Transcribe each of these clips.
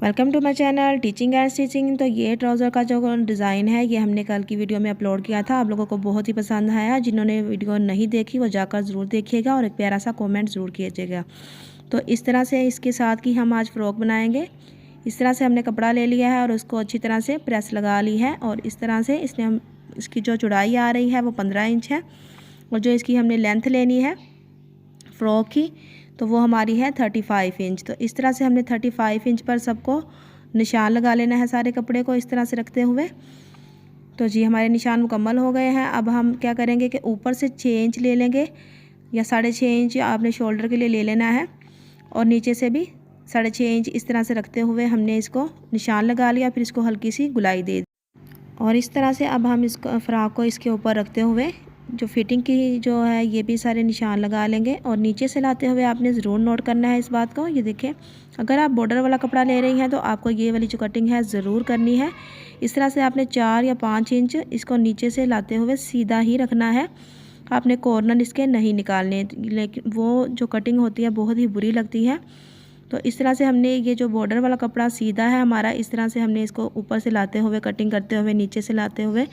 Welcome to my channel teaching and stitching. तो ये trouser का जो डिज़ाइन है ये हमने कल की वीडियो में अपलोड किया था। आप लोगों को बहुत ही पसंद आया। जिन्होंने वीडियो नहीं देखी वो जाकर ज़रूर देखिएगा और एक प्यारा सा कमेंट ज़रूर कीजिएगा। तो इस तरह से इसके साथ की हम आज फ़्रॉक बनाएंगे। इस तरह से हमने कपड़ा ले लिया है और उसको अच्छी तरह से प्रेस लगा ली है और इस तरह से इसकी जो चौड़ाई आ रही है वो 15 इंच है और जो इसकी हमने लेंथ लेनी है फ़्रॉक की तो वो हमारी है 35 इंच। तो इस तरह से हमने 35 इंच पर सबको निशान लगा लेना है सारे कपड़े को इस तरह से रखते हुए। तो जी हमारे निशान मुकम्मल हो गए हैं। अब हम क्या करेंगे कि ऊपर से 6 इंच ले लेंगे या 6.5 इंच आपने शोल्डर के लिए ले लेना है और नीचे से भी 6.5 इंच इस तरह से रखते हुए हमने इसको निशान लगा लिया। फिर इसको हल्की सी गुलाई दे दी और इस तरह से अब हम इसको फ्रॉक को इसके ऊपर रखते हुए जो फिटिंग की जो है ये भी सारे निशान लगा लेंगे और नीचे से लाते हुए आपने ज़रूर नोट करना है इस बात को। ये देखें, अगर आप बॉर्डर वाला कपड़ा ले रही हैं तो आपको ये वाली जो कटिंग है ज़रूर करनी है। इस तरह से आपने 4 या 5 इंच इसको नीचे से लाते हुए सीधा ही रखना है। आपने कॉर्नर इसके नहीं निकालने, लेकिन वो जो कटिंग होती है बहुत ही बुरी लगती है। तो इस तरह से हमने ये जो बॉर्डर वाला कपड़ा सीधा है हमारा, इस तरह से हमने इसको ऊपर से लाते हुए कटिंग करते हुए नीचे से लाते हुए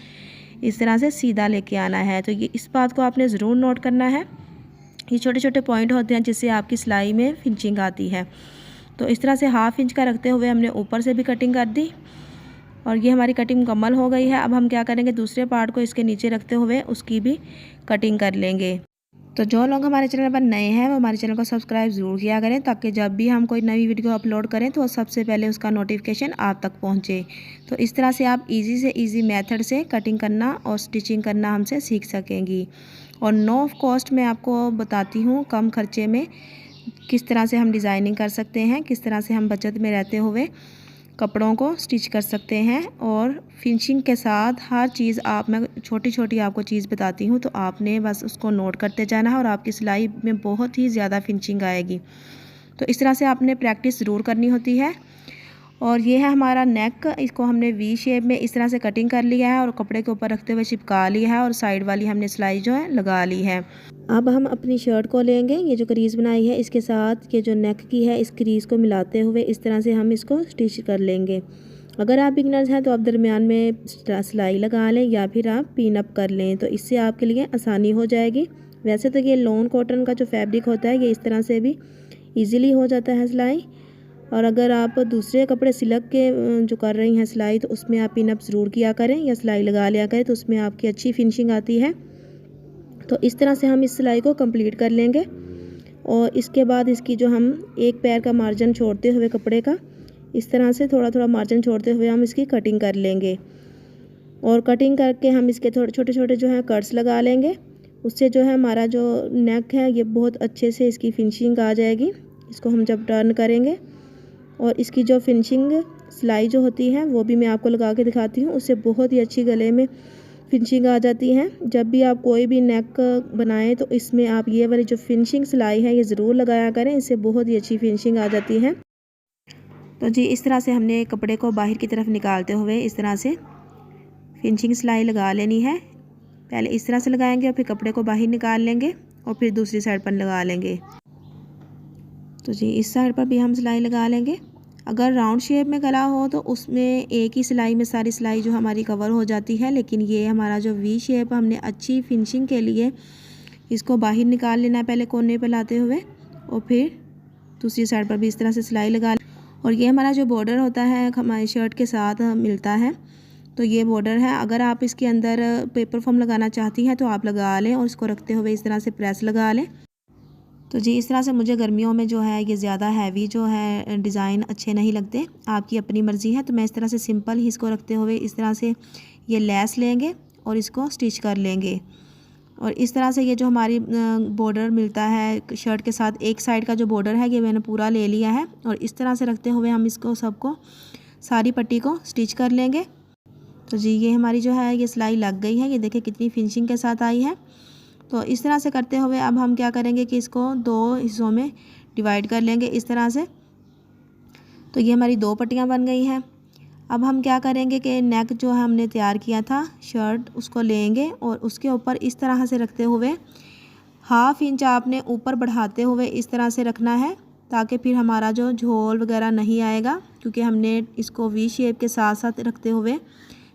इस तरह से सीधा लेके आना है। तो ये इस बात को आपने ज़रूर नोट करना है। ये छोटे छोटे पॉइंट होते हैं जिससे आपकी सिलाई में फिनिशिंग आती है। तो इस तरह से 1/2 इंच का रखते हुए हमने ऊपर से भी कटिंग कर दी और ये हमारी कटिंग मुकम्मल हो गई है। अब हम क्या करेंगे, दूसरे पार्ट को इसके नीचे रखते हुए उसकी भी कटिंग कर लेंगे। तो जो लोग हमारे चैनल पर नए हैं वो हमारे चैनल को सब्सक्राइब ज़रूर किया करें ताकि जब भी हम कोई नई वीडियो अपलोड करें तो सबसे पहले उसका नोटिफिकेशन आप तक पहुंचे। तो इस तरह से आप इजी से इजी मेथड से कटिंग करना और स्टिचिंग करना हमसे सीख सकेंगी। और नो कॉस्ट मैं आपको बताती हूँ कम खर्चे में किस तरह से हम डिज़ाइनिंग कर सकते हैं, किस तरह से हम बचत में रहते हुए कपड़ों को स्टिच कर सकते हैं। और फिनिशिंग के साथ हर चीज़ मैं छोटी छोटी आपको चीज़ बताती हूँ तो आपने बस उसको नोट करते जाना है और आपकी सिलाई में बहुत ही ज़्यादा फिनिशिंग आएगी। तो इस तरह से आपने प्रैक्टिस ज़रूर करनी होती है। और ये है हमारा नेक, इसको हमने वी शेप में इस तरह से कटिंग कर लिया है और कपड़े के ऊपर रखते हुए चिपका लिया है और साइड वाली हमने सिलाई जो है लगा ली है। अब हम अपनी शर्ट को लेंगे, ये जो क्रीज़ बनाई है इसके साथ ये जो नेक की है इस क्रीज़ को मिलाते हुए इस तरह से हम इसको स्टिच कर लेंगे। अगर आप बिगनर्स हैं तो आप दरमियान में सिलाई लगा लें या फिर आप पिन अप कर लें, तो इससे आपके लिए आसानी हो जाएगी। वैसे तो ये लॉन कॉटन का जो फैब्रिक होता है ये इस तरह से भी ईज़िली हो जाता है सिलाई। और अगर आप दूसरे कपड़े सिल्क के जो कर रही हैं सिलाई तो उसमें आप पिन अप ज़रूर किया करें या सिलाई लगा लिया करें, तो उसमें आपकी अच्छी फिनिशिंग आती है। तो इस तरह से हम इस सिलाई को कंप्लीट कर लेंगे और इसके बाद इसकी जो हम एक पैर का मार्जिन छोड़ते हुए कपड़े का इस तरह से थोड़ा थोड़ा मार्जिन छोड़ते हुए हम इसकी कटिंग कर लेंगे। और कटिंग करके हम इसके थोड़े छोटे छोटे जो है कट्स लगा लेंगे। उससे जो है हमारा जो नेक है ये बहुत अच्छे से इसकी फिनिशिंग आ जाएगी। इसको हम जब टर्न करेंगे और इसकी जो फिनिशिंग सिलाई जो होती है वो भी मैं आपको लगा के दिखाती हूँ, उससे बहुत ही अच्छी गले में फिनिशिंग आ जाती है। जब भी आप कोई भी नेक बनाएं तो इसमें आप ये वाली जो फिनिशिंग सिलाई है ये ज़रूर लगाया करें, इससे बहुत ही अच्छी फिनिशिंग आ जाती है। तो जी इस तरह से हमने कपड़े को बाहर की तरफ निकालते हुए इस तरह से फिनिशिंग सिलाई लगा लेनी है। पहले इस तरह से लगाएंगे और फिर कपड़े को बाहर निकाल लेंगे और फिर दूसरी साइड पर लगा लेंगे। तो जी इस साइड पर भी हम सिलाई लगा लेंगे। अगर राउंड शेप में गला हो तो उसमें एक ही सिलाई में सारी सिलाई जो हमारी कवर हो जाती है, लेकिन ये हमारा जो वी शेप हमने अच्छी फिनिशिंग के लिए इसको बाहर निकाल लेना है पहले कोने पर लाते हुए और फिर दूसरी साइड पर भी इस तरह से सिलाई लगा। और ये हमारा जो बॉर्डर होता है हमारी शर्ट के साथ मिलता है, तो ये बॉर्डर है। अगर आप इसके अंदर पेपर फॉर्म लगाना चाहती हैं तो आप लगा लें और इसको रखते हुए इस तरह से प्रेस लगा लें। तो जी इस तरह से मुझे गर्मियों में जो है ये ज़्यादा हैवी जो है डिज़ाइन अच्छे नहीं लगते, आपकी अपनी मर्ज़ी है। तो मैं इस तरह से सिंपल ही इसको रखते हुए इस तरह से ये लेस लेंगे और इसको स्टिच कर लेंगे। और इस तरह से ये जो हमारी बॉर्डर मिलता है शर्ट के साथ, एक साइड का जो बॉर्डर है ये मैंने पूरा ले लिया है और इस तरह से रखते हुए हम इसको सबको सारी पट्टी को स्टिच कर लेंगे। तो जी ये हमारी जो है ये सिलाई लग गई है, ये देखिए कितनी फिनिशिंग के साथ आई है। तो इस तरह से करते हुए अब हम क्या करेंगे कि इसको 2 हिस्सों में डिवाइड कर लेंगे इस तरह से। तो ये हमारी 2 पट्टियाँ बन गई हैं। अब हम क्या करेंगे कि नेक जो हमने तैयार किया था शर्ट उसको लेंगे और उसके ऊपर इस तरह से रखते हुए 1/2 इंच आपने ऊपर बढ़ाते हुए इस तरह से रखना है ताकि फिर हमारा जो झोल वगैरह नहीं आएगा, क्योंकि हमने इसको वी शेप के साथ साथ रखते हुए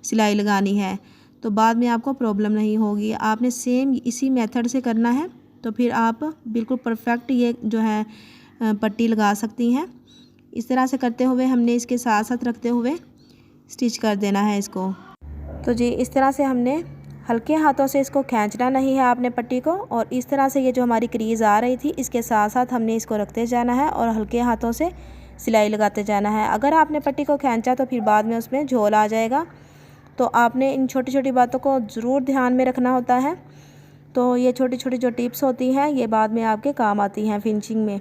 सिलाई लगानी है, तो बाद में आपको प्रॉब्लम नहीं होगी। आपने सेम इसी मेथड से करना है, तो फिर आप बिल्कुल परफेक्ट ये जो है पट्टी लगा सकती हैं। इस तरह से करते हुए हमने इसके साथ साथ रखते हुए स्टिच कर देना है इसको। तो जी इस तरह से हमने हल्के हाथों से इसको खींचना नहीं है आपने पट्टी को, और इस तरह से ये जो हमारी क्रीज़ आ रही थी इसके साथ साथ हमने इसको रखते जाना है और हल्के हाथों से सिलाई लगाते जाना है। अगर आपने पट्टी को खींचा तो फिर बाद में उसमें झोल आ जाएगा, तो आपने इन छोटी छोटी बातों को ज़रूर ध्यान में रखना होता है। तो ये छोटी छोटी जो टिप्स होती हैं ये बाद में आपके काम आती हैं फिनिशिंग में।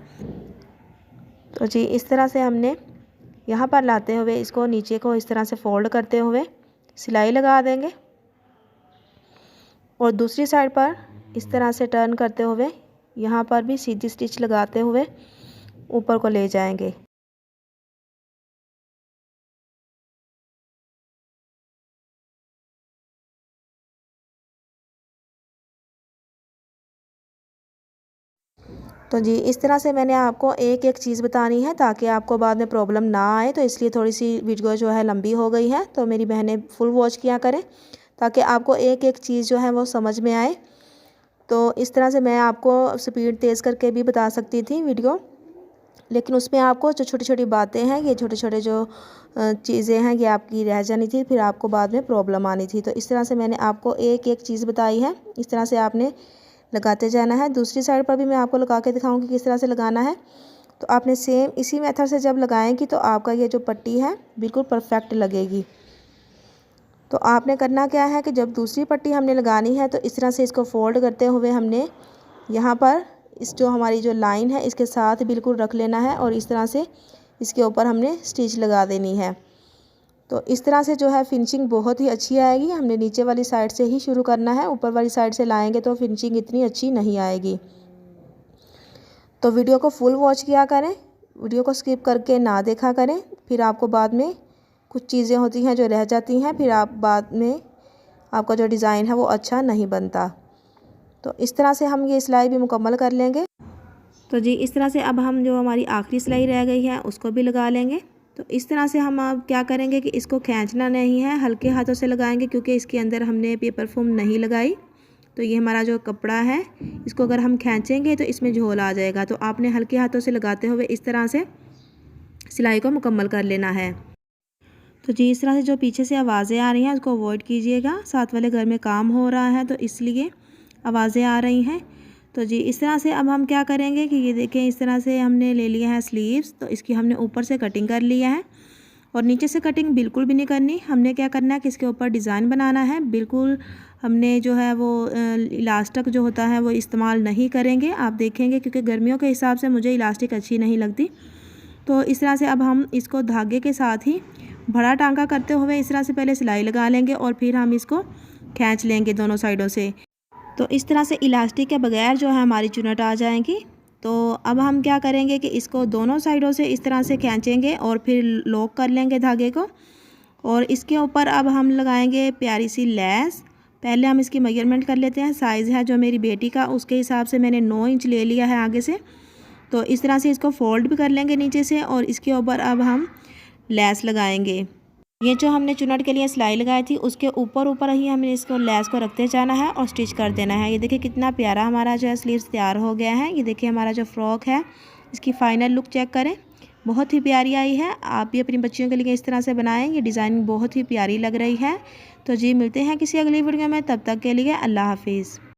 तो जी इस तरह से हमने यहाँ पर लाते हुए इसको नीचे को इस तरह से फोल्ड करते हुए सिलाई लगा देंगे, और दूसरी साइड पर इस तरह से टर्न करते हुए यहाँ पर भी सीधी स्टिच लगाते हुए ऊपर को ले जाएंगे। तो जी इस तरह से मैंने आपको एक एक चीज़ बतानी है ताकि आपको बाद में प्रॉब्लम ना आए, तो इसलिए थोड़ी सी वीडियो जो है लंबी हो गई है। तो मेरी बहनें फुल वॉच किया करें ताकि आपको एक एक चीज़ जो है वो समझ में आए। तो इस तरह से मैं आपको स्पीड तेज़ करके भी बता सकती थी वीडियो, लेकिन उसमें आपको जो छोटी छोटी बातें हैं, ये छोटे छोटे जो चीज़ें हैं ये आपकी रह जानी थी, फिर आपको बाद में प्रॉब्लम आनी थी। तो इस तरह से मैंने आपको एक एक चीज़ बताई है, इस तरह से आपने लगाते जाना है। दूसरी साइड पर भी मैं आपको लगा के दिखाऊंगी किस तरह से लगाना है। तो आपने सेम इसी मेथड से जब लगाएंगी तो आपका ये जो पट्टी है बिल्कुल परफेक्ट लगेगी। तो आपने करना क्या है कि जब दूसरी पट्टी हमने लगानी है तो इस तरह से इसको फोल्ड करते हुए हमने यहाँ पर इस जो हमारी जो लाइन है इसके साथ बिल्कुल रख लेना है, और इस तरह से इसके ऊपर हमने स्टिच लगा देनी है। तो इस तरह से जो है फिनिशिंग बहुत ही अच्छी आएगी। हमने नीचे वाली साइड से ही शुरू करना है, ऊपर वाली साइड से लाएंगे तो फिनिशिंग इतनी अच्छी नहीं आएगी। तो वीडियो को फुल वॉच किया करें, वीडियो को स्किप करके ना देखा करें, फिर आपको बाद में कुछ चीज़ें होती हैं जो रह जाती हैं, फिर आप बाद में आपका जो डिज़ाइन है वो अच्छा नहीं बनता। तो इस तरह से हम ये सिलाई भी मुकम्मल कर लेंगे। तो जी इस तरह से अब हम जो हमारी आखिरी सिलाई रह गई है उसको भी लगा लेंगे। तो इस तरह से हम अब क्या करेंगे कि इसको खींचना नहीं है, हल्के हाथों से लगाएंगे, क्योंकि इसके अंदर हमने पेपर फोम नहीं लगाई। तो ये हमारा जो कपड़ा है इसको अगर हम खींचेंगे तो इसमें झोल आ जाएगा। तो आपने हल्के हाथों से लगाते हुए इस तरह से सिलाई को मुकम्मल कर लेना है। तो जी इस तरह से जो पीछे से आवाज़ें आ रही हैं उसको अवॉइड कीजिएगा, साथ वाले घर में काम हो रहा है तो इसलिए आवाज़ें आ रही हैं। तो जी इस तरह से अब हम क्या करेंगे कि ये देखें, इस तरह से हमने ले लिया है स्लीव्स। तो इसकी हमने ऊपर से कटिंग कर लिया है, और नीचे से कटिंग बिल्कुल भी नहीं करनी। हमने क्या करना है कि इसके ऊपर डिज़ाइन बनाना है। बिल्कुल हमने जो है वो इलास्टिक जो होता है वो इस्तेमाल नहीं करेंगे, आप देखेंगे, क्योंकि गर्मियों के हिसाब से मुझे इलास्टिक अच्छी नहीं लगती। तो इस तरह से अब हम इसको धागे के साथ ही बड़ा टांका करते हुए इस तरह से पहले सिलाई लगा लेंगे, और फिर हम इसको खींच लेंगे दोनों साइडों से। तो इस तरह से इलास्टिक के बगैर जो है हमारी चुन्नट आ जाएगी। तो अब हम क्या करेंगे कि इसको दोनों साइडों से इस तरह से खींचेंगे और फिर लॉक कर लेंगे धागे को, और इसके ऊपर अब हम लगाएंगे प्यारी सी लेस। पहले हम इसकी मेजरमेंट कर लेते हैं। साइज़ है जो मेरी बेटी का, उसके हिसाब से मैंने 9 इंच ले लिया है आगे से। तो इस तरह से इसको फोल्ड भी कर लेंगे नीचे से, और इसके ऊपर अब हम लेस लगाएंगे। ये जो हमने चुन्नट के लिए सिलाई लगाई थी उसके ऊपर ऊपर ही हमें इसको लेस को रखते जाना है और स्टिच कर देना है। ये देखिए कितना प्यारा हमारा जो है स्लीव्स तैयार हो गया है। ये देखिए हमारा जो फ्रॉक है इसकी फ़ाइनल लुक चेक करें, बहुत ही प्यारी आई है। आप भी अपनी बच्चियों के लिए इस तरह से बनाएं, ये डिज़ाइन बहुत ही प्यारी लग रही है। तो जी मिलते हैं किसी अगली वीडियो में, तब तक के लिए अल्लाह हाफिज़।